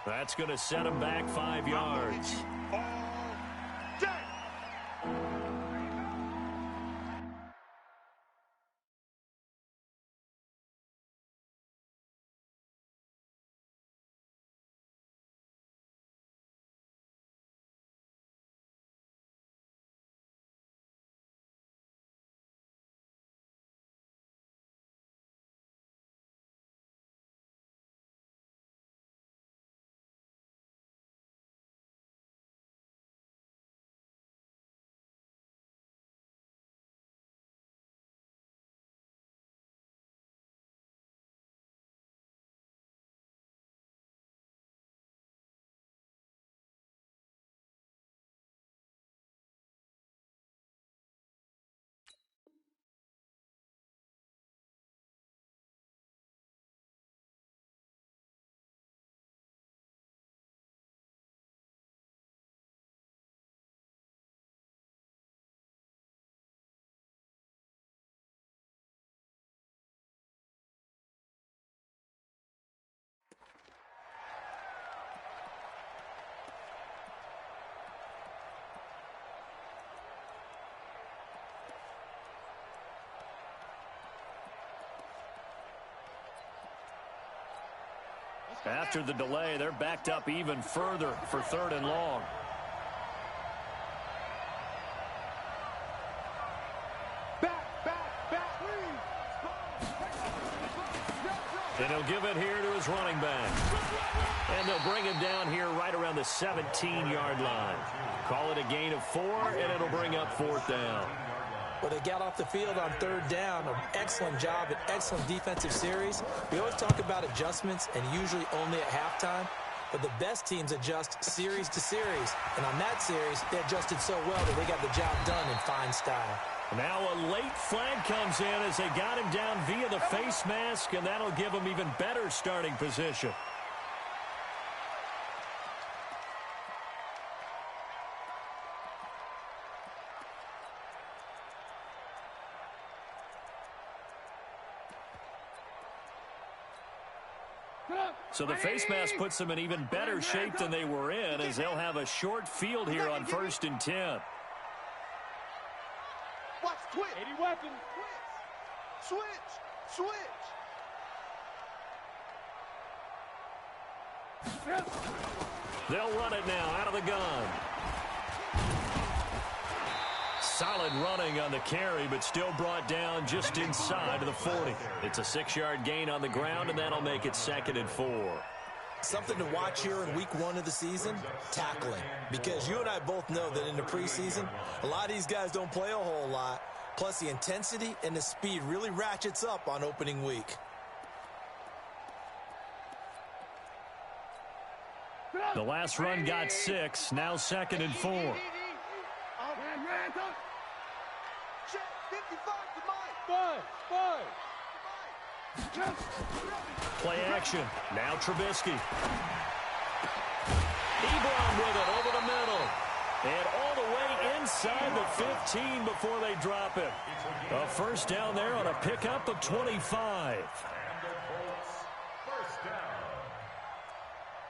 That's going to set him back 5 yards. After the delay, they're backed up even further for 3rd and long. And he'll give it here to his running back. And they'll bring him down here right around the 17-yard line. Call it a gain of 4, and it'll bring up 4th down. Well, they got off the field on 3rd down. An excellent job, an excellent defensive series. We always talk about adjustments, and usually only at halftime. But the best teams adjust series to series. And on that series, they adjusted so well that they got the job done in fine style. Now a late flag comes in as they got him down via the face mask, and that'll give him even better starting position. So the face mask puts them in even better shape than they were in, as they'll have a short field here on 1st and 10. Watch, twitch. 80 weapon. Switch. They'll run it now out of the gun. Solid running on the carry, but still brought down just inside of the 40. It's a 6-yard gain on the ground, and that'll make it 2nd and 4. Something to watch here in week 1 of the season, tackling. Because you and I both know that in the preseason, a lot of these guys don't play a whole lot. Plus, the intensity and the speed really ratchets up on opening week. The last run got 6, now 2nd and 4. Play action. Now Trubisky. Ebron with it over the middle. And all the way inside the 15 before they drop it. A 1st down there on a pickup of 25. And the Colts, 1st down.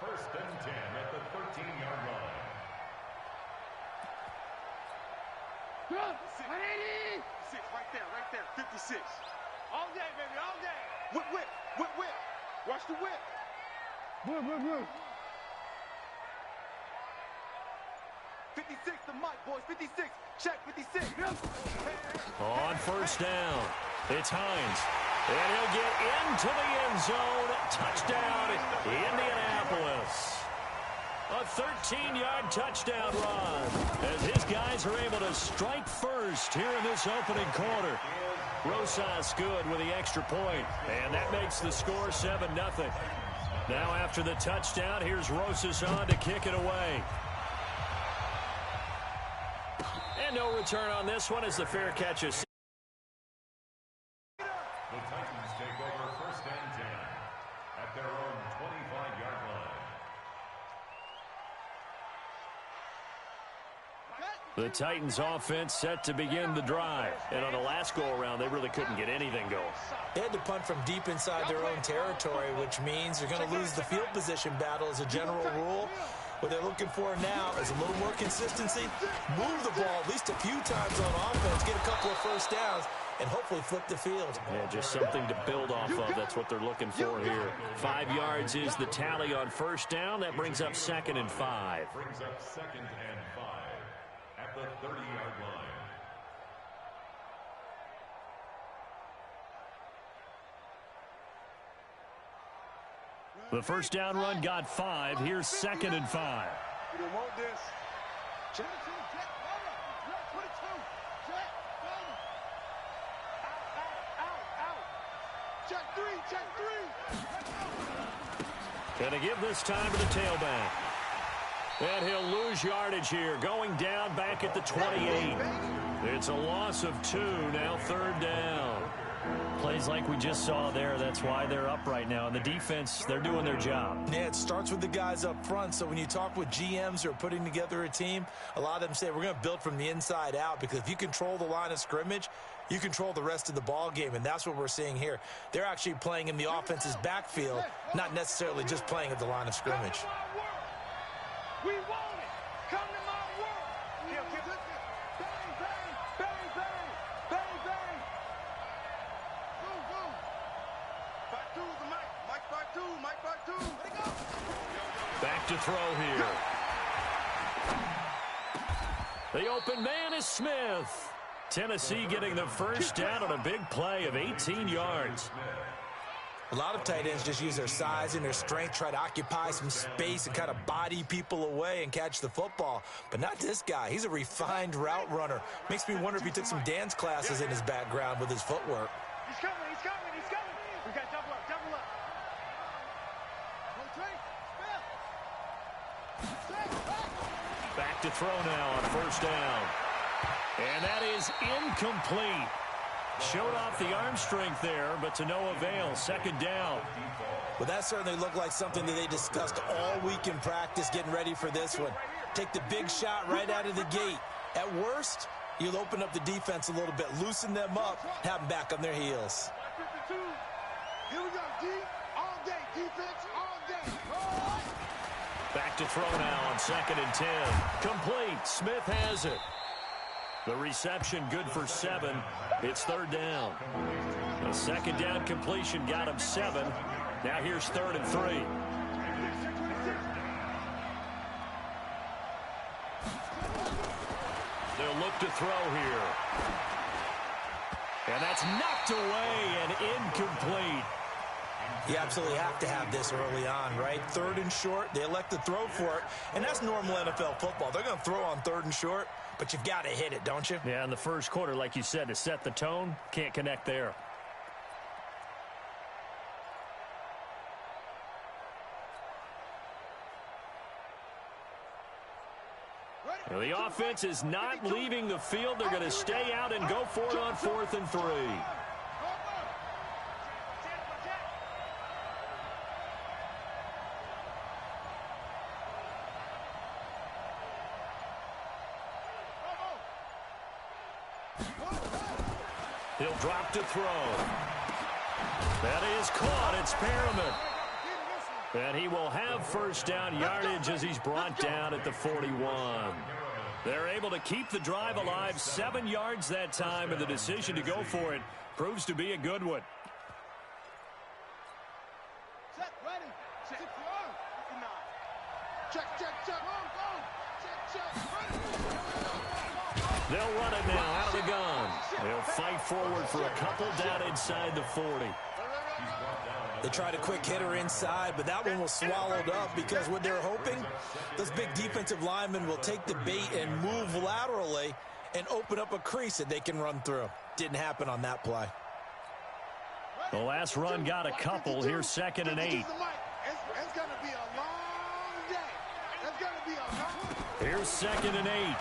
1st and 10 at the 13-yard line. Right there, 56. All day, baby, all day. Whip. Watch the whip. Whip. 56, the mic, boys. 56. Check, 56. On 1st down, it's Hines. And he'll get into the end zone. Touchdown, Indianapolis. A 13-yard touchdown run as his guys are able to strike first here in this opening quarter. Rosas good with the extra point, and that makes the score 7-0. Now after the touchdown, here's Rosas on to kick it away. And no return on this one as the fair catch is. The Titans take over 1st and 10 at their own 25-yard line. The Titans offense set to begin the drive. And on the last go-around, they really couldn't get anything going. They had to punt from deep inside their own territory, which means you're going to lose the field position battle as a general rule. What they're looking for now is a little more consistency, move the ball at least a few times on offense, get a couple of first downs, and hopefully flip the field. Yeah, just something to build off of. That's what they're looking for here. 5 yards is the tally on first down. That brings up 2nd and 5. Brings up 2nd and 5 at the 30-yard line. The first down run got 5. Here's 2nd and 5. You don't want this. Check. Check three. Gonna give this time to the tailback. And he'll lose yardage here. Going down back at the 28. It's a loss of 2. Now 3rd down. Plays like we just saw there. That's why they're up right now. And the defense, they're doing their job. Yeah, it starts with the guys up front. So when you talk with GMs who are putting together a team, a lot of them say we're going to build from the inside out, because if you control the line of scrimmage, you control the rest of the ball game, and that's what we're seeing here. They're actually playing in the offense's backfield, not necessarily just playing at the line of scrimmage. We want it. Come to my work. Bang, bang, bang, bang, bang, bang. Go. 5-2 is the Mike. Mike 5-2. Let it go. Back to throw here. The open man is Smith. Tennessee getting the first down on a big play of 18 yards. A lot of tight ends just use their size and their strength, try to occupy some space and kind of body people away and catch the football. But not this guy. He's a refined route runner. Makes me wonder if he took some dance classes in his background with his footwork. He's coming. We got double up. Back to throw now on first down. And that is incomplete. Showed off the arm strength there, but to no avail. 2nd down. Well, that certainly looked like something that they discussed all week in practice, getting ready for this one. Take the big shot right out of the gate. At worst, you'll open up the defense a little bit, loosen them up, have them back on their heels. 52. Here we go, D. All day. Defense, all day. All right. Back to throw now on 2nd and 10. Complete. Smith has it. The reception good for 7. It's 3rd down. The 2nd down completion got him 7. Now here's 3rd and 3. They'll look to throw here. And that's knocked away and incomplete. You absolutely have to have this early on, right? 3rd and short, they elect to throw for it, and that's normal NFL football. They're going to throw on 3rd and short, but you've got to hit it, don't you? Yeah, in the first quarter, like you said, to set the tone, can't connect there. Well, the offense is not leaving the field. They're going to stay out and go for it on 4th and 3. He'll drop to throw. That is caught. It's Perriman. And he will have first down yardage as he's brought down at the 41. They're able to keep the drive alive. 7 yards that time, and the decision to go for it proves to be a good one. Set, ready. Set, check. They'll run it now out of the gun. They'll fight forward for a couple down inside the 40. They tried a quick hitter inside, but that one was swallowed up because what they're hoping, those big defensive linemen will take the bait and move laterally and open up a crease that they can run through. Didn't happen on that play. The last run got a couple. Here's 2nd and 8. It's going to be a long day. It's going to be a long day. Here's 2nd and 8.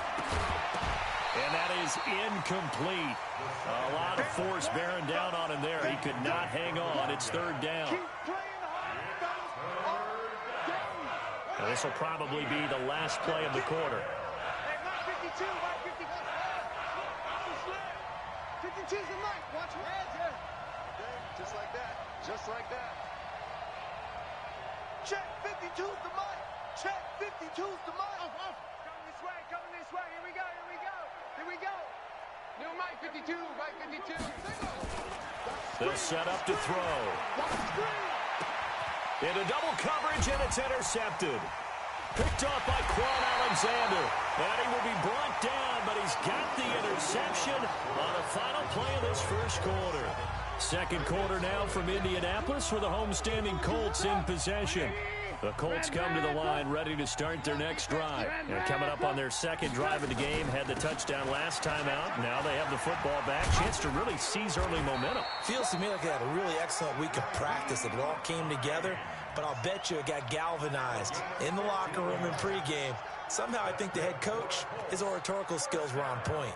And that is incomplete. A lot of force bearing down on him there. He could not hang on. It's 3rd down. Now, this will probably be the last play of the quarter. Hey, Mike 52, Mike 52. choose the mic. Watch your head here. Okay, just like that. Just like that. Check 52's the mic. Check 52's the mic. Coming this way, coming this way. Here we go, here we go. Here we go. New mic 52, mic 52. They'll set up to throw. Into double coverage, and it's intercepted. Picked off by Quan Alexander. And he will be brought down, but he's got the interception on the final play of this first quarter. Second quarter now from Indianapolis with the homestanding Colts in possession. The Colts come to the line ready to start their next drive. And coming up on their second drive of the game, had the touchdown last time out. Now they have the football back. Chance to really seize early momentum. Feels to me like they had a really excellent week of practice. It all came together, but I'll bet you it got galvanized in the locker room in pregame. Somehow I think the head coach, his oratorical skills were on point.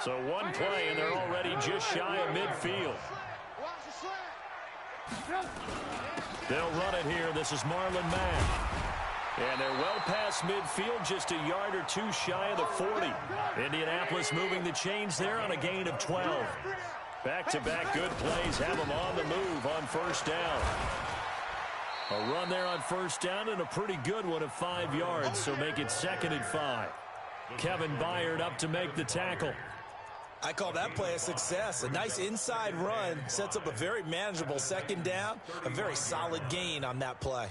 So one play, and they're already just shy of midfield. Watch the slant. They'll run it here. This is Marlon Mack. And they're well past midfield, just a yard or two shy of the 40. Indianapolis moving the chains there on a gain of 12. Back-to-back good plays have them on the move on first down. A run there on first down and a pretty good one of 5 yards, so make it 2nd and 5. Kevin Byard up to make the tackle. I call that play a success. A nice inside run sets up a very manageable second down. A very solid gain on that play.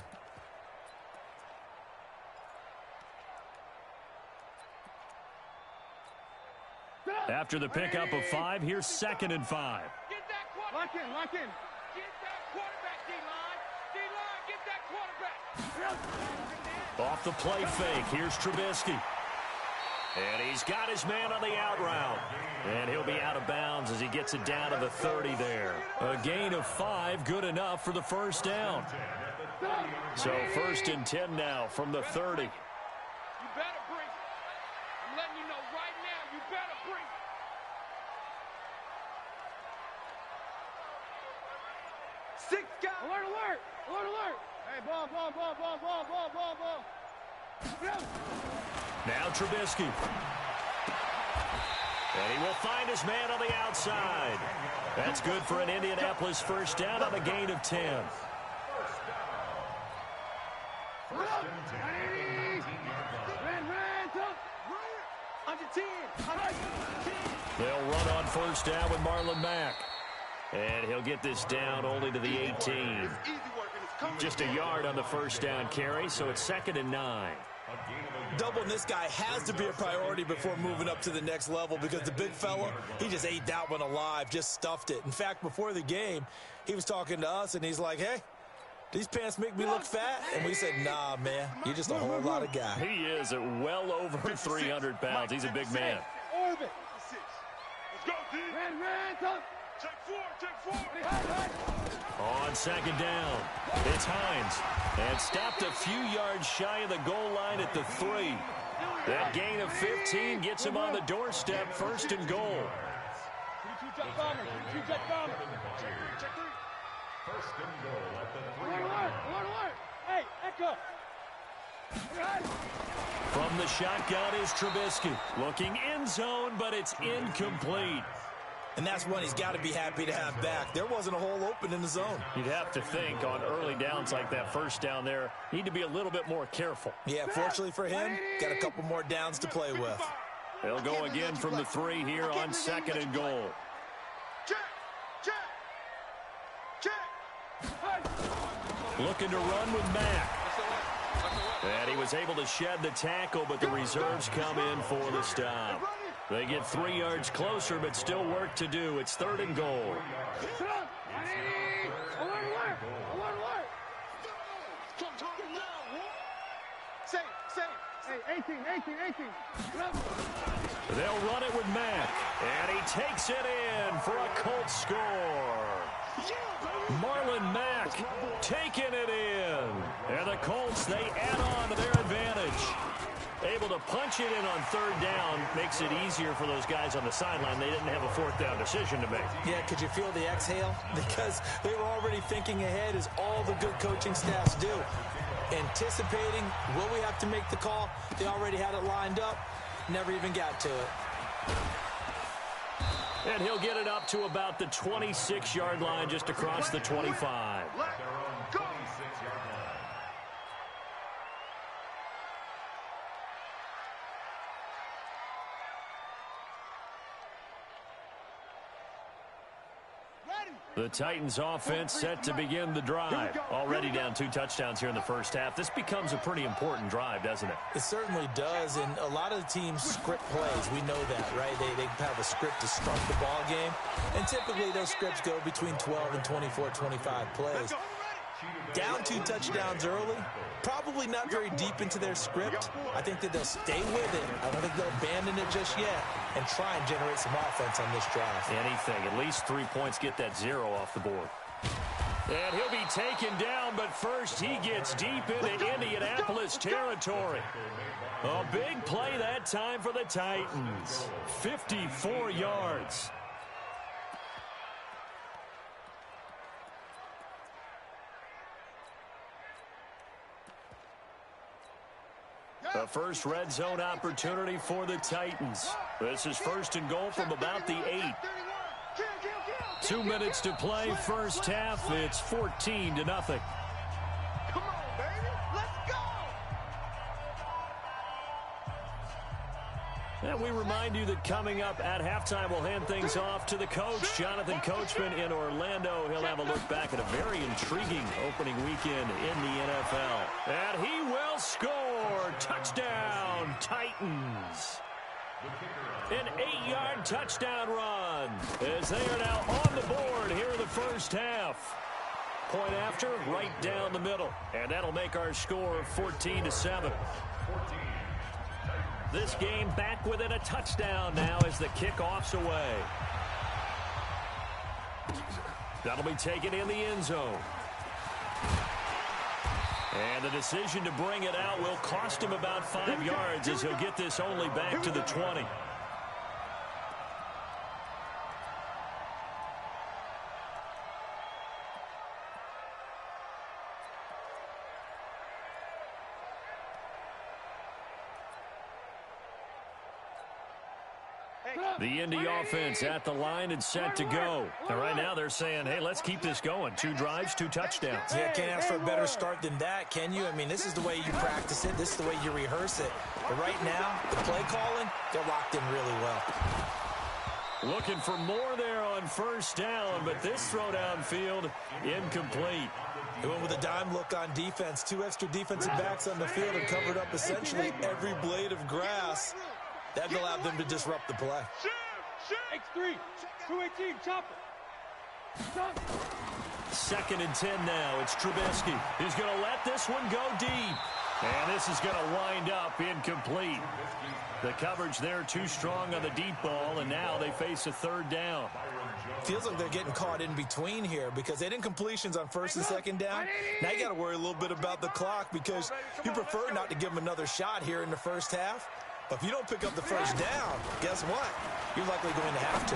After the pickup of 5, here's 2nd and 5. Get that quarterback. Lock in, lock in. Get that quarterback, D-line. D-line, get that quarterback. Off the play fake, here's Trubisky. And he's got his man on the out route. And he'll be out of bounds as he gets it down to the 30 there. A gain of 5, good enough for the first down. So 1st and 10 now from the 30. You better bring it. I'm letting you know right now, you better bring it. Six guys. Alert, alert. Alert, alert. Hey, ball, ball, ball, ball, ball, ball, ball, ball. Now Trubisky. And he will find his man on the outside. That's good for an Indianapolis first down on a gain of 10. They'll run on first down with Marlon Mack. And he'll get this down only to the 18. Just a yard on the first down carry, so it's 2nd and 9. Doubling this guy has to be a priority before moving up to the next level because the big fella, he just ate that one alive, just stuffed it. In fact, before the game, he was talking to us, and he's like, hey, these pants make me look fat? And we said, nah, man, you're just a whole lot of guy. He is at well over 300 pounds. He's a big man. Orbit. Let's go, D. Ran, check 4, check 4. On 2nd down, it's Hines. And stopped a few yards shy of the goal line at the 3. That gain of 15 gets him on the doorstep, 1st and goal. Check bomber. Check bomber. Check 3. 1st and goal at the 3. Alert, alert, alert. Hey, Echo. From the shotgun is Trubisky. Looking end zone, but it's incomplete. And that's one he's got to be happy to have back. There wasn't a hole open in the zone. You'd have to think on early downs like that first down there, need to be a little bit more careful. Yeah, fortunately for him, got a couple more downs to play with. They'll go again from the 3 here on 2nd and goal. Check, check, check. Looking to run with Mack. And he was able to shed the tackle, but the reserves come in for the stop. They get 3 yards closer, but still work to do. It's 3rd and goal. Hey, 18. They'll run it with Mack. And he takes it in for a Colts score. Marlon Mack taking it in. And the Colts, they add on to their advantage. Able to punch it in on 3rd down makes it easier for those guys on the sideline. They didn't have a 4th down decision to make. Yeah, could you feel the exhale? Because they were already thinking ahead, as all the good coaching staffs do. Anticipating, will we have to make the call? They already had it lined up. Never even got to it. And he'll get it up to about the 26-yard line, just across the 25. Let's go. 26-yard line. The Titans offense set to begin the drive. Already down 2 touchdowns here in the first half. This becomes a pretty important drive, doesn't it? It certainly does, and a lot of the teams script plays. We know that, right? They have a script to start the ball game, and typically those scripts go between 12 and 24, 25 plays. Down 2 touchdowns early, probably not very deep into their script. I think that they'll stay with it. I don't think they'll abandon it just yet and try and generate some offense on this drive. Anything. At least 3 points, get that 0 off the board. And he'll be taken down, but first he gets deep into Indianapolis territory. A big play that time for the Titans. 54 yards. The first red zone opportunity for the Titans. This is 1st and goal from about the 8. 2 minutes to play, first half. It's 14-0. Come on, baby. Let's go. And we remind you that coming up at halftime, we'll hand things off to the coach, Jonathan Coachman in Orlando. He'll have a look back at a very intriguing opening weekend in the NFL. And he will score. Touchdown, Titans. An 8-yard touchdown run as they are now on the board here in the first half. Point after, right down the middle. And that'll make our score 14-7. This game back within a touchdown now as the kickoff's away. That'll be taken in the end zone. And the decision to bring it out will cost him about 5 yards as he'll get this only back to the 20. The Indy offense at the line and set to go. And right now they're saying, hey, let's keep this going. 2 drives, 2 touchdowns. Yeah, can't ask for a better start than that, can you? I mean, this is the way you practice it. This is the way you rehearse it. But right now, the play calling, they're locked in really well. Looking for more there on first down, but this throw downfield incomplete. They went with a dime look on defense. 2 extra defensive backs on the field and covered up essentially every blade of grass. That allowed them to disrupt the play. X3, 218, chopper. 2nd and 10 now. It's Trubisky. He's going to let this one go deep. And this is going to wind up incomplete. The coverage there too strong on the deep ball, and now they face a 3rd down. Feels like they're getting caught in between here because they did completions on 1st and 2nd down. Now you got to worry a little bit about the clock because you prefer not to give them another shot here in the first half. But if you don't pick up the first down, guess what? You're likely going to have to.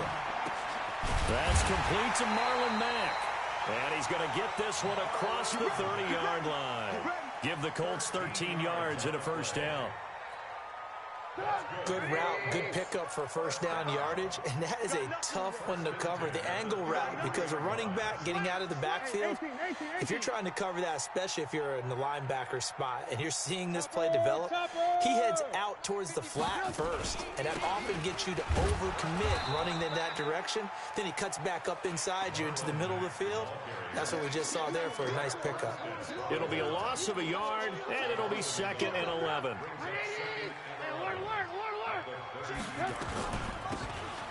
That's complete to Marlon Mack. And he's going to get this one across the 30-yard line. Give the Colts 13 yards and a first down. Good route, good pickup for first down yardage, and that is a tough one to cover, the angle route, because a running back getting out of the backfield, if you're trying to cover that, especially if you're in the linebacker spot and you're seeing this play develop, he heads out towards the flat first, and that often gets you to overcommit running in that direction. Then he cuts back up inside you into the middle of the field. That's what we just saw there for a nice pickup. It'll be a loss of a yard, and it'll be 2nd and 11.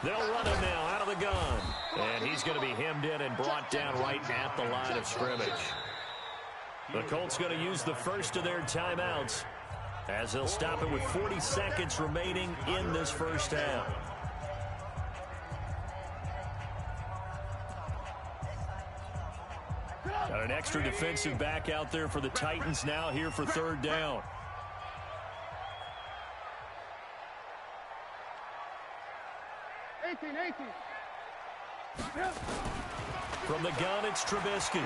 They'll run him now out of the gun. And he's going to be hemmed in and brought down right at the line of scrimmage. The Colts going to use the first of their timeouts as they'll stop it with 40 seconds remaining in this first half. Got an extra defensive back out there for the Titans now here for 3rd down. From the gun, it's Trubisky.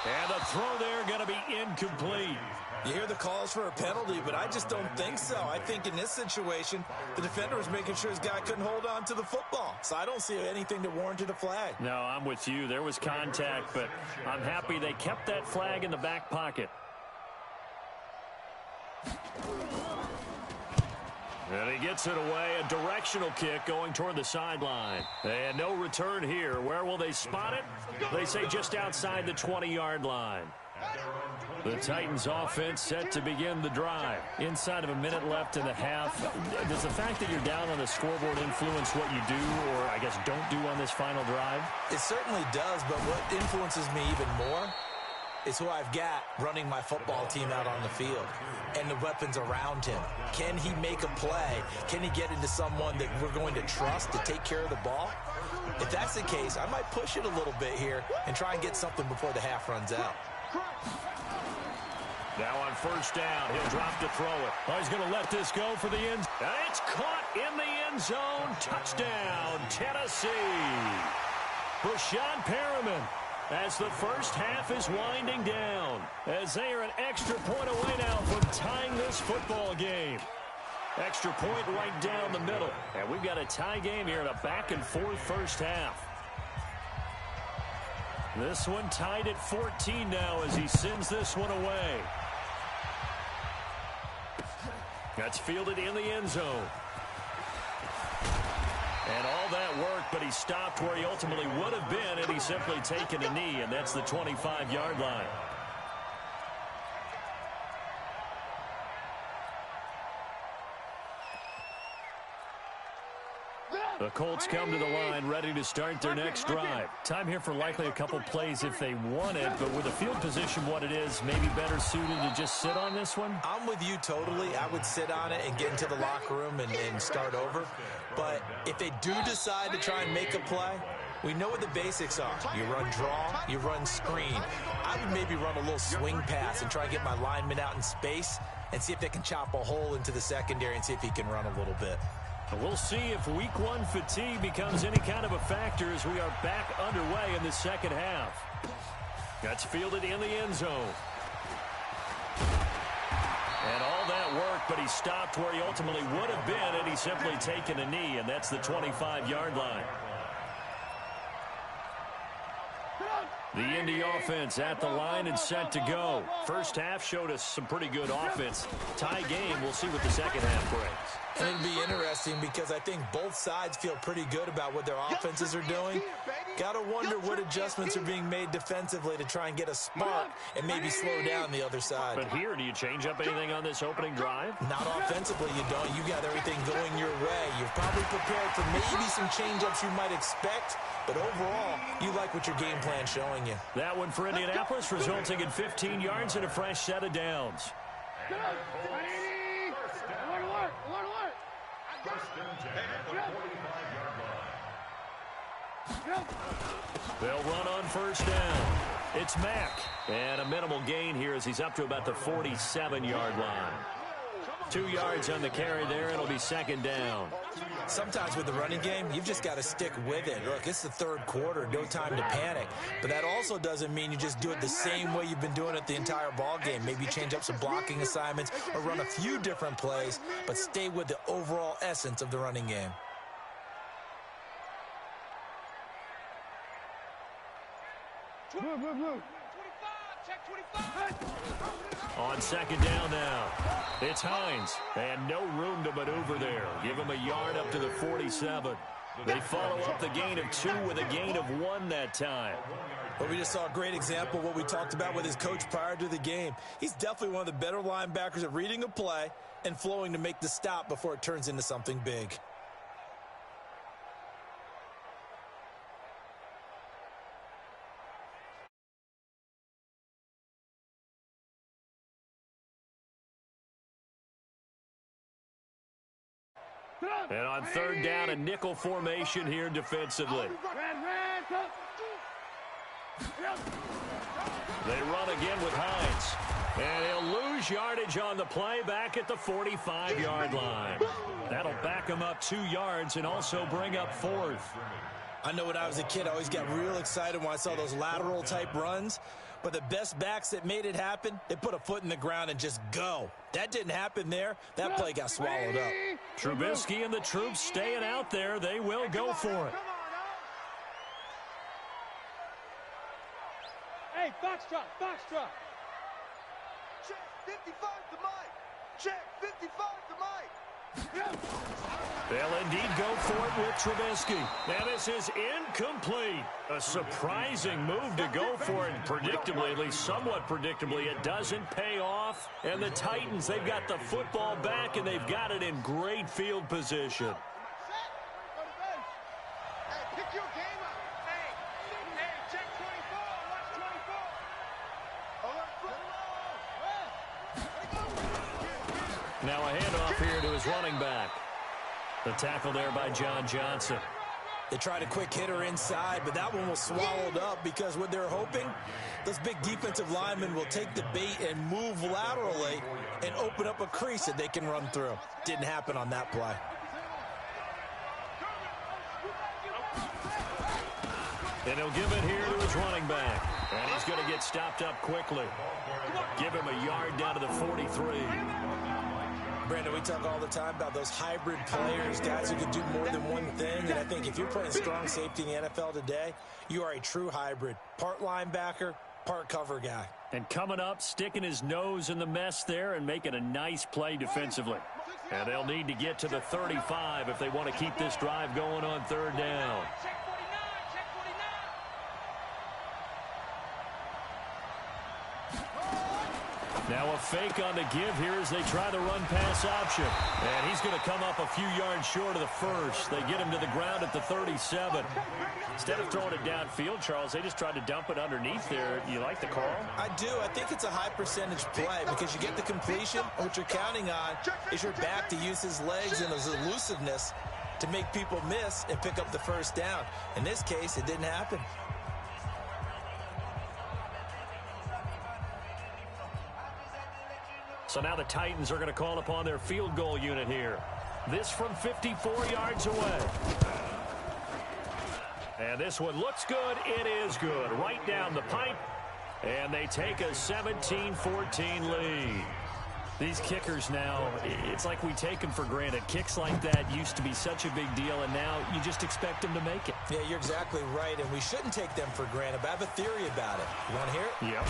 And the throw there going to be incomplete. You hear the calls for a penalty, but I just don't think so. I think in this situation, the defender was making sure his guy couldn't hold on to the football. So I don't see anything that warranted a flag. No, I'm with you. There was contact, but I'm happy they kept that flag in the back pocket. And he gets it away. A directional kick going toward the sideline. And no return here. Where will they spot it? They say just outside the 20-yard line. The Titans offense set to begin the drive. Inside of a minute left in the half. Does the fact that you're down on the scoreboard influence what you do, or I guess don't do on this final drive? It certainly does, but what influences me even more is who I've got running my football team out on the field and the weapons around him. Can he make a play? Can he get into someone that we're going to trust to take care of the ball? If that's the case, I might push it a little bit here and try and get something before the half runs out. Now on first down, he'll drop to throw it. Oh, he's going to let this go for the end. And it's caught in the end zone. Touchdown, Tennessee. Brashad Perriman, as the first half is winding down, as they are an extra point away now from tying this football game. Extra point right down the middle. And we've got a tie game here in a back-and-forth first half. This one tied at 14 now as he sends this one away. That's fielded in the end zone. And all that work, but he stopped where he ultimately would have been had he simply taken a knee, and that's the 25-yard line. The Colts come to the line ready to start their next drive. Time here for likely a couple plays if they want it, but with the field position what it is, maybe better suited to just sit on this one? I'm with you totally. I would sit on it and get into the locker room and start over. But if they do decide to try and make a play, we know what the basics are. You run draw, you run screen. I would maybe run a little swing pass and try and get my lineman out in space and see if they can chop a hole into the secondary and see if he can run a little bit. We'll see if week one fatigue becomes any kind of a factor as we are back underway in the second half. That's fielded in the end zone. And all that work, but he stopped where he ultimately would have been had he simply taken a knee, and that's the 25-yard line. The Indy offense at the line and set to go. First half showed us some pretty good offense. Tie game, we'll see what the second half brings. And it'll be interesting because I think both sides feel pretty good about what their offenses are doing. Got to wonder what adjustments are being made defensively to try and get a spark and maybe slow down the other side. But here, do you change up anything on this opening drive? Not offensively, you don't. You got everything going your way. You're probably prepared for maybe some change-ups you might expect, but overall, you like what your game plan's showing you. That one for Indianapolis, resulting in 15 yards and a fresh set of downs. They'll run on first down. It's Mack. And a minimal gain here as he's up to about the 47-yard line. 2 yards on the carry there. It'll be second down. Sometimes with the running game, you've just got to stick with it. Look, it's the third quarter, no time to panic. But that also doesn't mean you just do it the same way you've been doing it the entire ball game. Maybe change up some blocking assignments or run a few different plays, but stay with the overall essence of the running game. Blue, blue, blue. 25, check 25. On second down now, it's Hines. And no room to maneuver there. Give him a yard up to the 47. They follow up the gain of 2 with a gain of 1 that time. But we just saw a great example of what we talked about with his coach prior to the game. He's definitely one of the better linebackers at reading a play and flowing to make the stop before it turns into something big. And on third down, a nickel formation here defensively. They run again with Hines. And he'll lose yardage on the play back at the 45-yard line. That'll back him up 2 yards and also bring up 4th. I know when I was a kid, I always got real excited when I saw those lateral-type runs. But the best backs that made it happen, they put a foot in the ground and just go. That didn't happen there. That play got swallowed up. Trubisky and the troops staying out there. They will go for it. Hey, foxtrot, foxtrot. Check 55 to Mike. Check 55 to Mike. They'll indeed go for it with Trubisky. Now this is incomplete. A surprising move to go for it. Predictably, at least somewhat predictably, it doesn't pay off. And the Titans, they've got the football back, and they've got it in great field position. Hey, pick your game up. Hey, check 24. Watch 24. Now a handoff here to his running back. The tackle there by John Johnson. They tried a quick hitter inside, but that one was swallowed up because what they're hoping, those big defensive linemen will take the bait and move laterally and open up a crease that they can run through. Didn't happen on that play. And he'll give it here to his running back. And he's going to get stopped up quickly. Give him a yard down to the 43. Brandon, we talk all the time about those hybrid players, guys who can do more than one thing. And I think if you're playing strong safety in the NFL today, you are a true hybrid. Part linebacker, part cover guy. And coming up, sticking his nose in the mess there and making a nice play defensively. And they'll need to get to the 35 if they want to keep this drive going on third down. Check 49, check 49. Now a fake on the give here as they try the run-pass option. And he's going to come up a few yards short of the first. They get him to the ground at the 37. Instead of throwing it downfield, Charles, they just tried to dump it underneath there. You like the call? I do. I think it's a high-percentage play because you get the completion. And what you're counting on is your back to use his legs and his elusiveness to make people miss and pick up the first down. In this case, it didn't happen. So now the Titans are going to call upon their field goal unit here. This from 54 yards away. And this one looks good. It is good. Right down the pipe. And they take a 17-14 lead. These kickers now, it's like we take them for granted. Kicks like that used to be such a big deal, and now you just expect them to make it. Yeah, you're exactly right, and we shouldn't take them for granted. But I have a theory about it. You want to hear it? Yep.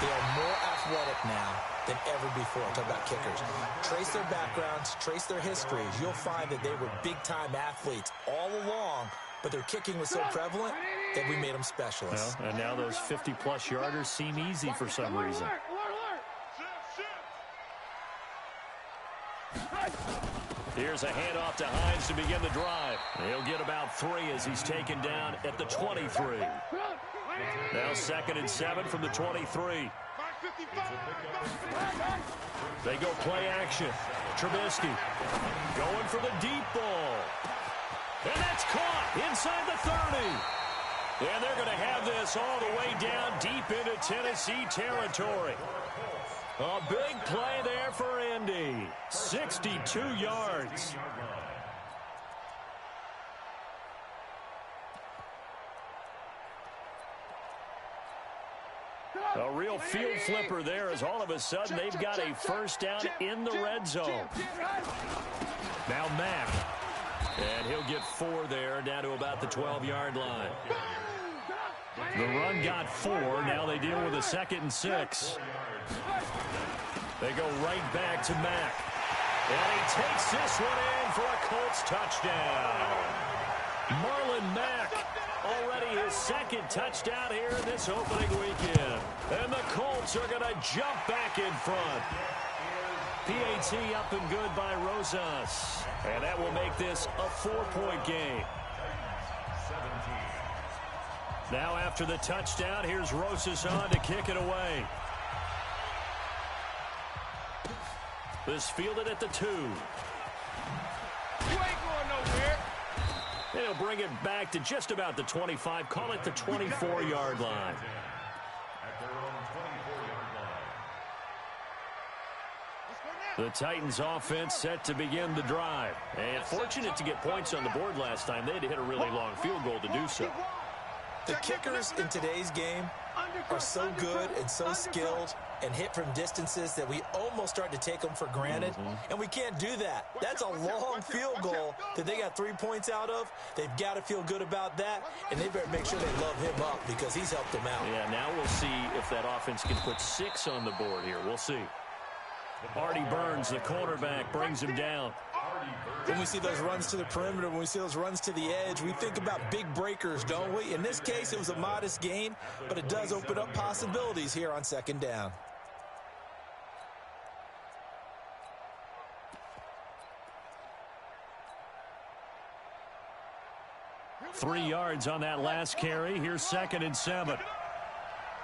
They are more athletic now than ever before. Talk about kickers. Trace their backgrounds, trace their histories. You'll find that they were big-time athletes all along, but their kicking was so prevalent that we made them specialists. Well, and now those 50-plus yarders seem easy for some reason. Here's a handoff to Hines to begin the drive. He'll get about 3 as he's taken down at the 23. Now 2nd and 7 from the 23. They go play action. Trubisky going for the deep ball. And that's caught inside the 30. And they're going to have this all the way down deep into Tennessee territory. A big play there for Indy. 62 yards. A real field flipper there as all of a sudden they've got a first down in the red zone. Now Mack. And he'll get 4 there down to about the 12-yard line. The run got 4. Now they deal with a 2nd and 6. They go right back to Mack. And he takes this one in for a Colts touchdown. Marlon Mack, already his 2nd touchdown here in this opening weekend. And the Colts are going to jump back in front. PAT up and good by Rosas. And that will make this a 4-point game. Now after the touchdown, here's Rosas on to kick it away. This fielded at the 2. You ain't going nowhere. They'll bring it back to just about the 25. Call it the 24-yard line. The Titans offense set to begin the drive. And fortunate to get points on the board last time. They had to hit a really long field goal to do so. The kickers in today's game are so good and so skilled and hit from distances that we almost start to take them for granted, and we can't do that. That's a long field goal that they got 3 points out of. They've got to feel good about that, and they better make sure they love him up because he's helped them out. Yeah, now we'll see if that offense can put 6 on the board here. We'll see. Artie Burns, the cornerback, brings him down. When we see those runs to the perimeter, when we see those runs to the edge, we think about big breakers, don't we? In this case, it was a modest gain, but it does open up possibilities here on second down. Three yards on that last carry. Here's 2nd and 7.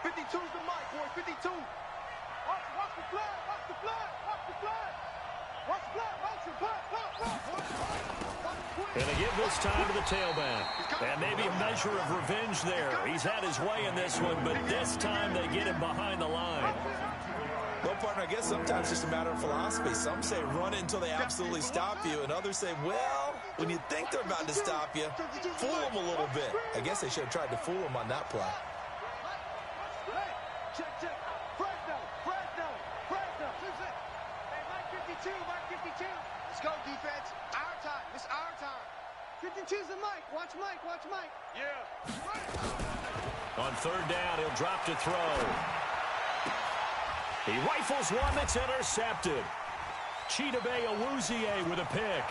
52's the mic, boy. 52. Watch the flag. Watch the flag. Watch the flag. Watch the flag. Watch the flag. Going to give this time to the tailback. And maybe a measure of revenge there. He's had his way in this one, but this time they get him behind the line. Well, partner, I guess sometimes it's just a matter of philosophy. Some say run it until they absolutely stop you, and others say, well, when you think they're about to stop you, fool them a little bit. I guess they should have tried to fool them on that play. Check. Fresno. Hey, Mike 52. Let's go, defense. Our time. It's our time. 52's the mic. Watch Mike. Yeah. On 3rd down, he'll drop to throw. He rifles one that's intercepted. Chidobe Awuzie with a pick.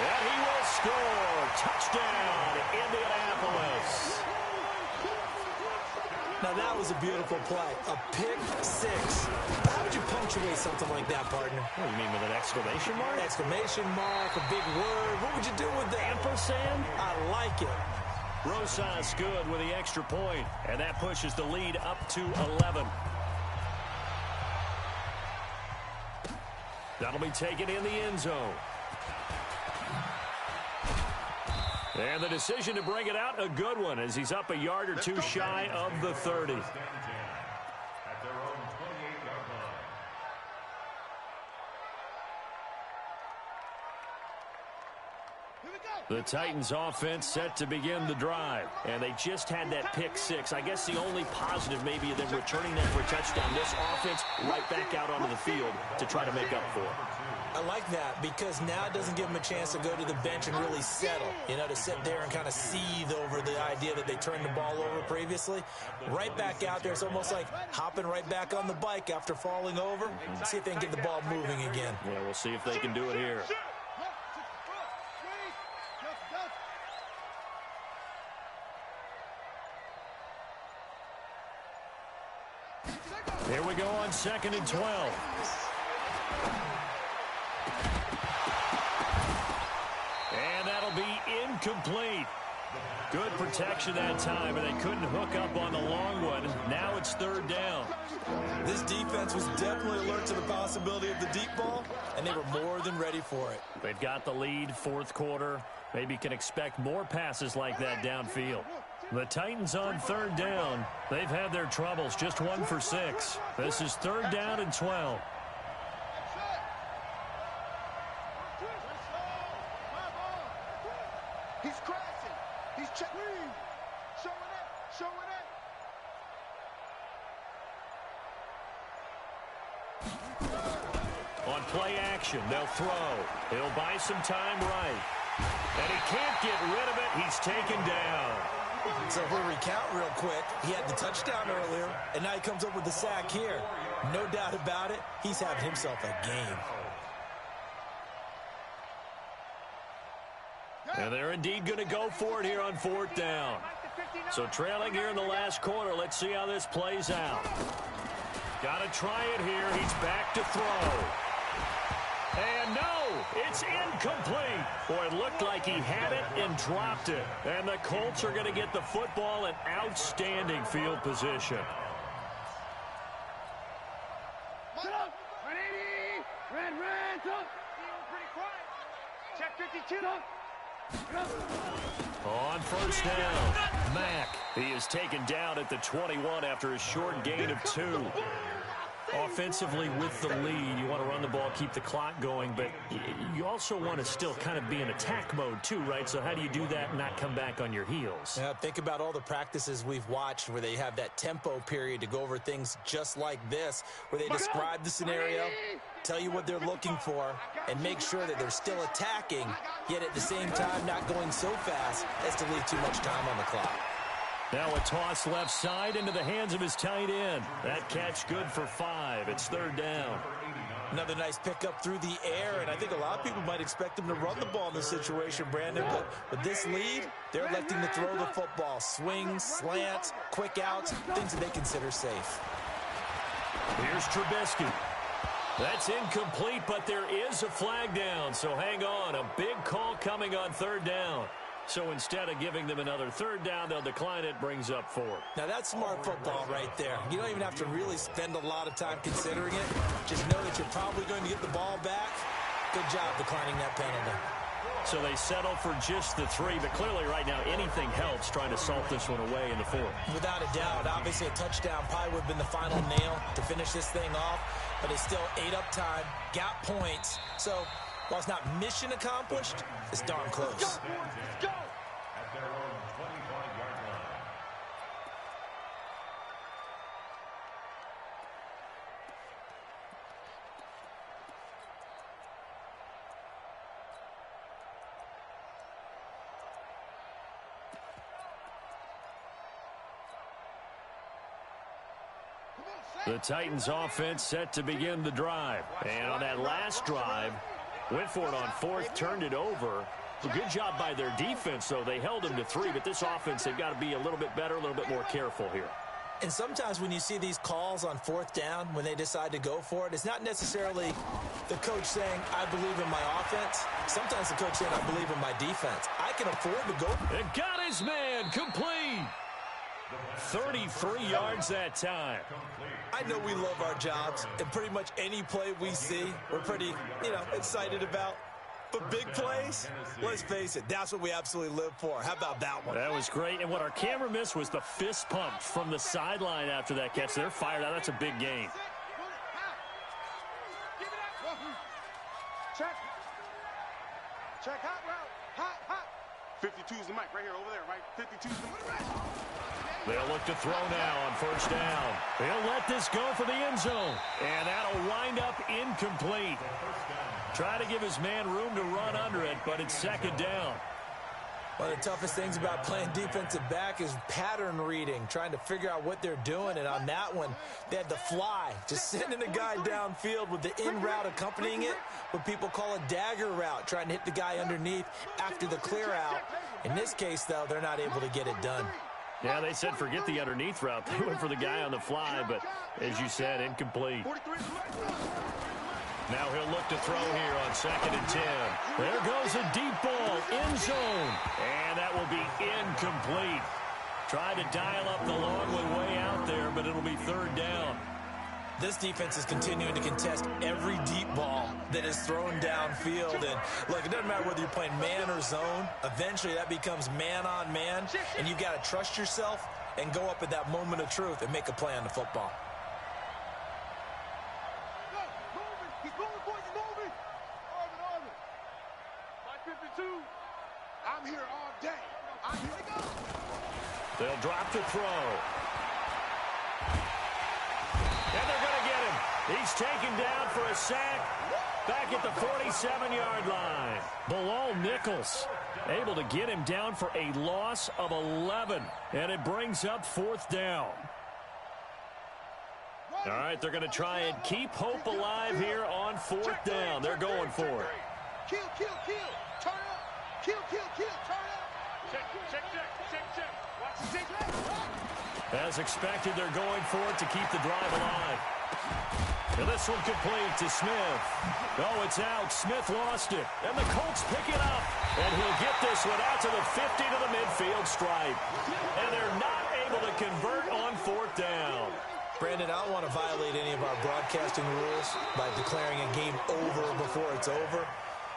And he will score. Touchdown, Indianapolis. Now, that was a beautiful play. A pick 6. How would you punctuate something like that, partner? What do you mean, with an exclamation mark? Exclamation mark, a big word. What would you do with that? Ampersand? I like it. Rosas good with the extra point, and that pushes the lead up to 11. That'll be taken in the end zone. And the decision to bring it out, a good one, as he's up a yard or two shy of the 30. At their own 28-yard line. The Titans offense set to begin the drive, and they just had that pick 6. I guess the only positive maybe of them returning that for a touchdown. This offense right back out onto the field to try to make up for it. I like that because now it doesn't give them a chance to go to the bench and really settle, to sit there and kind of seethe over the idea that they turned the ball over previously. Right back out there, it's almost like hopping right back on the bike after falling over. See if they can get the ball moving again. Yeah, we'll see if they can do it here. Here we go on 2nd and 12. And that'll be incomplete. Good protection that time, and they couldn't hook up on the long one. Now it's 3rd down. This defense was definitely alert to the possibility of the deep ball, and they were more than ready for it. They've got the lead, 4th quarter. Maybe can expect more passes like that downfield. The Titans on 3rd down. They've had their troubles, just 1 for 6. This is 3rd down and 12. He's crashing. He's checking. Showing it. On play action, they'll throw. He'll buy some time right. And he can't get rid of it. He's taken down. So if we recount real quick, he had the touchdown earlier, and now he comes up with the sack here. No doubt about it, he's having himself a game. And they're indeed going to go for it here on 4th down. So trailing here in the last quarter, let's see how this plays out. Got to try it here. He's back to throw. And no, it's incomplete. Boy, it looked like he had it and dropped it. And the Colts are going to get the football in outstanding field position. Red, up. Pretty quiet. Check 52. On 1st down, Mack. He is taken down at the 21 after a short gain of 2. Offensively with the lead, you want to run the ball, keep the clock going, but you also want to still kind of be in attack mode too, right? So how do you do that and not come back on your heels? Yeah, think about all the practices we've watched where they have that tempo period to go over things just like this, where they describe the scenario, tell you what they're looking for, and make sure that they're still attacking, yet at the same time not going so fast as to leave too much time on the clock. Now a toss left side into the hands of his tight end. That catch good for 5. It's 3rd down. Another nice pickup through the air, and I think a lot of people might expect him to run the ball in this situation, Brandon, but with this lead, they're electing to throw the football. Swings, slants, quick outs, things that they consider safe. Here's Trubisky. That's incomplete, but there is a flag down, so hang on. A big call coming on 3rd down. So instead of giving them another 3rd down, they'll decline it, brings up 4. Now that's smart football right there. You don't even have to really spend a lot of time considering it. Just know that you're probably going to get the ball back. Good job declining that penalty. So they settle for just the 3, but clearly right now anything helps trying to salt this one away in the 4th. Without a doubt, obviously a touchdown probably would have been the final nail to finish this thing off, but it's still ate up time, got points. So while it's not mission accomplished, it's darn close. Let's go. At their own 25-yard line. The Titans offense set to begin the drive. And on that last drive, went for it on 4th, turned it over. A good job by their defense, though. They held them to 3, but this offense, they've got to be a little bit better, a little bit more careful here. And sometimes when you see these calls on 4th down, when they decide to go for it, it's not necessarily the coach saying, I believe in my offense. Sometimes the coach saying, I believe in my defense. I can afford to go. And got his man complete. 33 yards that time. I know we love our jobs, and pretty much any play we see, we're pretty, excited about. But big plays, let's face it, that's what we absolutely live for. How about that one? That was great. And what our camera missed was the fist pump from the sideline after that catch. They're fired out. That's a big gain. Check hot route. Hot. 52's the mic right here, over there, right? 52's the mic. They'll look to throw now on 1st down. They'll let this go for the end zone. And that'll wind up incomplete. Try to give his man room to run under it, but it's 2nd down. One of the toughest things about playing defensive back is pattern reading, trying to figure out what they're doing. And on that one, they had the fly, just sending a guy downfield with the in route accompanying it, what people call a dagger route, trying to hit the guy underneath after the clear out. In this case, though, they're not able to get it done. Yeah, they said forget the underneath route. They went for the guy on the fly, but as you said, incomplete. Now he'll look to throw here on 2nd and 10. There goes a deep ball, end zone. And that will be incomplete. Tried to dial up the long one way out there, but it'll be 3rd down. This defense is continuing to contest every deep ball that is thrown downfield. And look, it doesn't matter whether you're playing man or zone. Eventually that becomes man on man, and you've got to trust yourself and go up at that moment of truth and make a play on the football. He's moving, boys, he's moving. Arvin. 52. I'm here all day. I'm here to go. They'll drop the throw. And they're going to get him. He's taken down for a sack back at the 47-yard line. Bilal Nichols able to get him down for a loss of 11. And it brings up 4th down. All right, they're going to try and keep hope alive here on 4th down. They're going for it. Kill. Turn up. Kill. Turn up. Check. Watch the check. As expected, they're going for it to keep the drive alive. And this one complete to Smith. Oh, it's out. Smith lost it. And the Colts pick it up. And he'll get this one out to the 50 to the midfield stripe. And they're not able to convert on 4th down. Brandon, I don't want to violate any of our broadcasting rules by declaring a game over before it's over.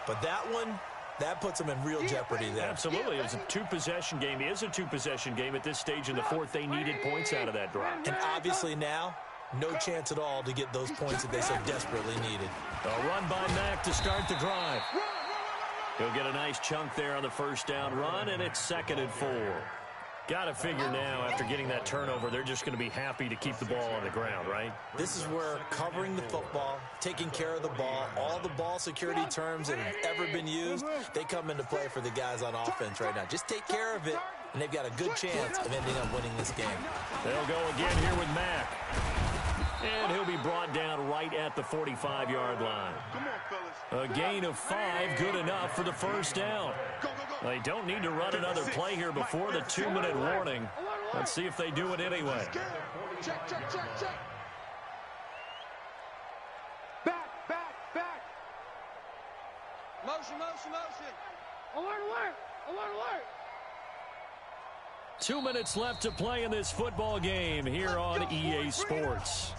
But that one, that puts them in real jeopardy there. Absolutely. It was a 2-possession game. It is a 2-possession game at this stage in the 4th. They needed points out of that drive. And obviously now, no chance at all to get those points that they so desperately needed. A run by Mack to start the drive. He'll get a nice chunk there on the first down run, and it's 2nd and 4. Got to figure now, after getting that turnover, they're just going to be happy to keep the ball on the ground, right? This is where covering the football, taking care of the ball, all the ball security terms that have ever been used, they come into play for the guys on offense right now. Just take care of it, and they've got a good chance of ending up winning this game. They'll go again here with Mack. And he'll be brought down right at the 45-yard line. A gain of 5, good enough for the first down. They don't need to run another play here before the 2-minute warning. Let's see if they do it anyway. Check. Back. Motion. Alert. 2 minutes left to play in this football game here on EA Sports.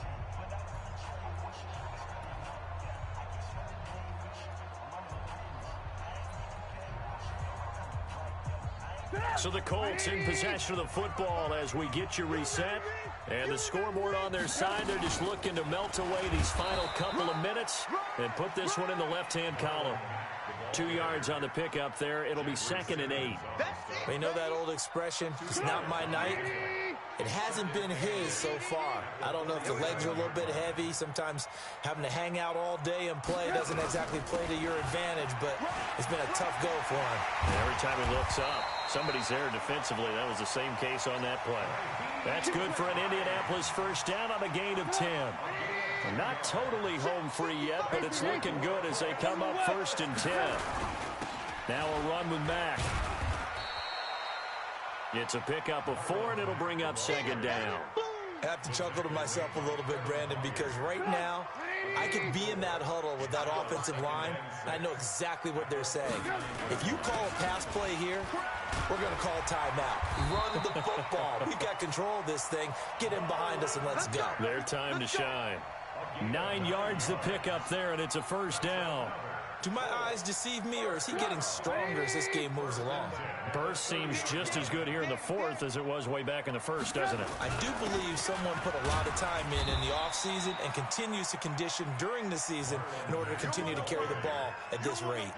So the Colts in possession of the football as we get you reset. And the scoreboard on their side, they're just looking to melt away these final couple of minutes and put this one in the left-hand column. 2 yards on the pickup there. It'll be 2nd and 8. You know that old expression, it's not my night? It hasn't been his so far. I don't know if the legs are a little bit heavy. Sometimes having to hang out all day and play doesn't exactly play to your advantage, but it's been a tough go for him. And every time he looks up, somebody's there defensively. That was the same case on that play. That's good for an Indianapolis first down on a gain of 10. They're not totally home free yet, but it's looking good as they come up 1st and 10. Now a run with Mack. It's a pickup of 4, and it'll bring up 2nd down. I have to chuckle to myself a little bit, Brandon, because right now I could be in that huddle with that offensive line, and I know exactly what they're saying. If you call a pass play here, we're going to call timeout. Run the football. We've got control of this thing. Get in behind us and let's go. Their time to shine. 9 yards to pick up there, and it's a first down. Do my eyes deceive me, or is he getting stronger as this game moves along? Burst seems just as good here in the 4th as it was way back in the 1st, doesn't it? I do believe someone put a lot of time in the offseason and continues to condition during the season in order to continue to carry the ball at this rate.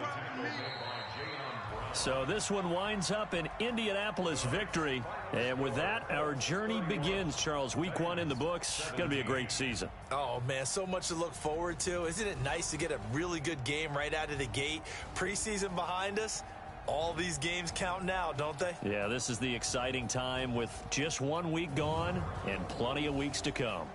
So this one winds up an Indianapolis victory. And with that, our journey begins, Charles. Week 1 in the books. Going to be a great season. Oh, man, so much to look forward to. Isn't it nice to get a really good game right out of the gate? Preseason behind us. All these games count now, don't they? Yeah, this is the exciting time with just 1 week gone and plenty of weeks to come.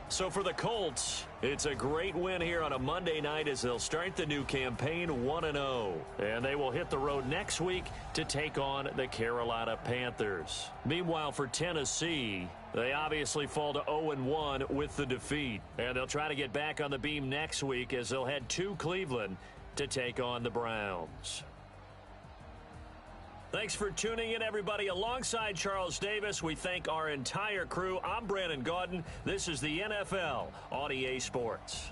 So for the Colts, it's a great win here on a Monday night as they'll start the new campaign 1-0. And they will hit the road next week to take on the Carolina Panthers. Meanwhile, for Tennessee, they obviously fall to 0-1 with the defeat. And they'll try to get back on the beam next week as they'll head to Cleveland to take on the Browns. Thanks for tuning in, everybody. Alongside Charles Davis, we thank our entire crew. I'm Brandon Gaudin. This is the NFL on EA Sports.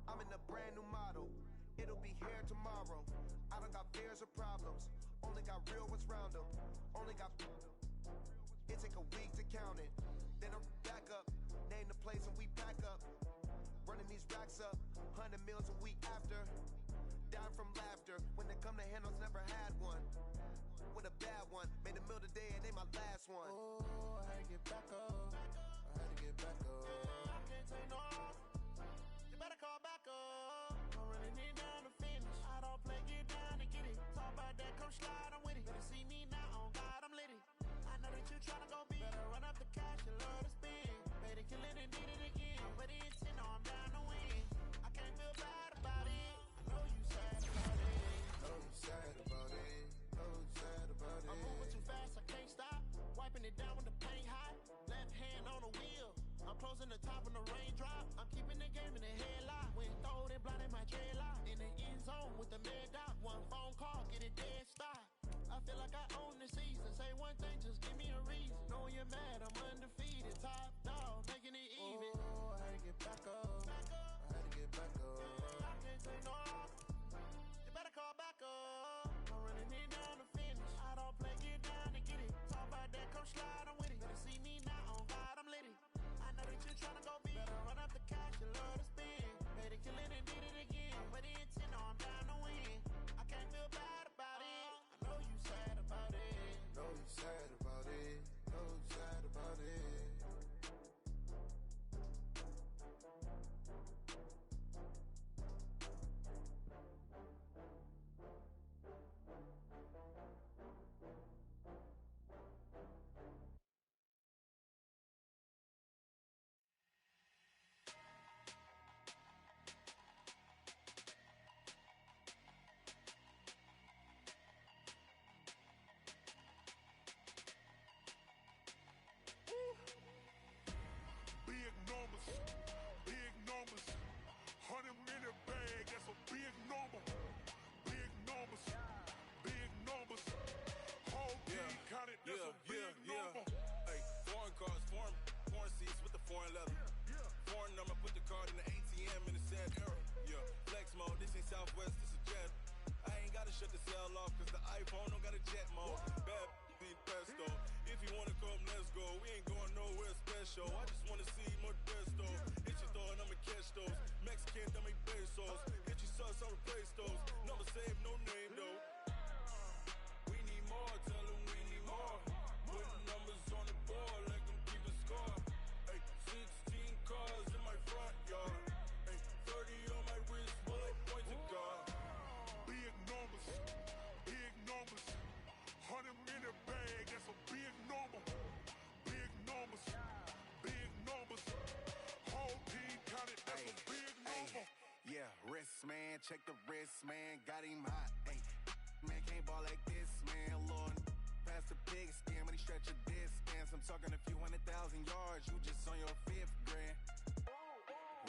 I'm in a brand new model. It'll be here tomorrow. I don't got fears or problems. Only got real ones round them. Only got take a week to count it. Then I'm back up, name the place and we pack up. Running these racks up, 100 meals a week after. Dying from laughter, when they come to handles, never had one. With a bad one, made a meal today and they my last one. Oh, I had to get back up. I had to get back up. I can't take no off. You better call back up. I'm running it down to finish. I don't play, get down to get it. Talk about that, come slide, I'm with it. Better see me now, on God, I'm litty. I know that you tryna go big. Better run up the cash, you love to spend. Better kill it and did it again. I'm ready to 10, no, I'm down to win. I can't feel bad about it. I know you sad about it. Know you sad about it. Know you sad about it. I'm moving too fast, I can't stop. Wiping it down with the paint hot. Left hand on the wheel. I'm closing the top when the raindrop. I'm keeping the game in the headlock. When throwed it, blinding my dreadlock. In the end zone with the mad dot. One phone call, get it dead stop. I feel like I own the season. Say one thing, just give me a reason. Knowing you're mad, I'm undefeated. Top dog, making it even. Oh, I had to get back up. I had to get back up. I can't take no off. You better call back up. I'm running it down to finish. I don't play, get down to get it. Talk about that, come slide, I'm with it. Better see me now, on God, I'm litty. I know that you're tryna go big. Better run up the cash, you love to spend. Better kill it and did it again. But in 10, no, I'm down to win. I can't feel bad about it. I know you sad about it. Know you sad about it. Know you sad about it. Big numbers, big numbers. 100 in the bag, that's a big number. Big numbers, big numbers. Whole team counted, that's a big number. Hey, foreign cars, foreign seats with the foreign leather. Foreign number, put the card in the ATM in the sad era. Yeah, flex mode, this ain't Southwest, this is Jet. I ain't gotta shut the cell off, cause the iPhone don't got a jet mode. Bad beat pesto. If you wanna come, let's go. We ain't going nowhere special. I just wanna see more Modesto. Hit your thought, I'ma catch those. Mexican, dummy pesos. Get your sauce, I'll replace those. Number save, no name though. We need more, tell them we need more. Putting numbers on the board, like them keep a score. Hey, 16 cars in my front yard. Hey, 30 on my wrist, bullet point to God. Big numbers, big numbers. 100 in the bag, that's a big number. Big numbers, big numbers. Whole team counted, that's a big number. Yeah, wrist man, check the wrist man, got him hot. Ay, man can't ball like this, man. Lord, past the big skin, but he stretch a distance. I'm talking a few 100,000 yards, you just on your 5th grand.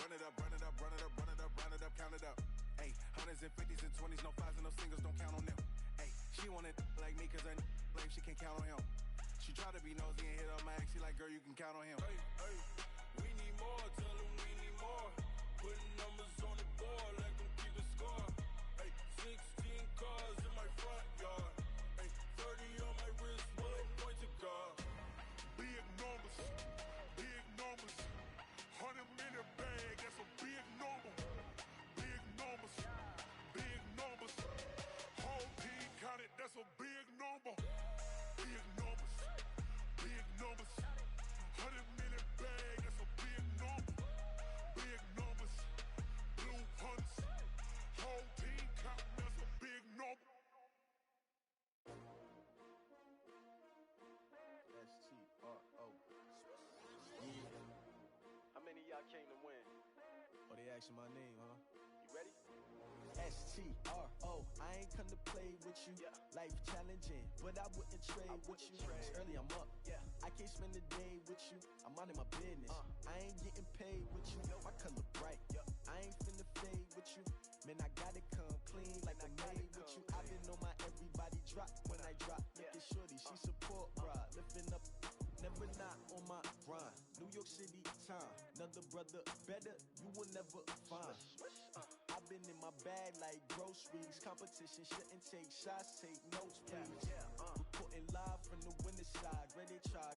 Run it up, run it up, run it up, run it up, run it up, count it up. Ay, 100s and 50s and 20s, no 5s and no singles, don't count on them. Ay, she want it like me, cause her like she can't count on him. She try to be nosy and hit up my ex, she like, girl, you can count on him. Hey, hey, we need more, tell them we need more. Putting numbers on the board, like them keep a score. Hey, 16 cars in my front yard. Hey, 30 on my wrist, bullet point to God. Big numbers, big numbers. 100 in the bag, that's a big number. Big numbers, big numbers. Whole team counted, that's a big number. Big numbers, big numbers. 100 in the bag, that's a big number. Big numbers, blue hunts. Whole team counting, that's a big number. S-T-R-O. How many of y'all came to win? Oh, they asking my name, huh? You ready? S-T-R-O, I ain't come to play with you. Yeah. Life challenging, but I wouldn't trade with you. It's early, I'm up. Yeah. I can't spend the day with you. I'm minding my business. I ain't getting paid with you. My color bright. I ain't finna fade with you. Man, I gotta come clean like I made with you. I've been on my everybody drop when I drop. Look at shorty, she support ride. Lifting up, never not on my grind. New York City time, another brother better, you will never find. I've been in my bag like groceries. Competition shouldn't take shots, take notes, please. Reporting live from the winter side. Ready to try,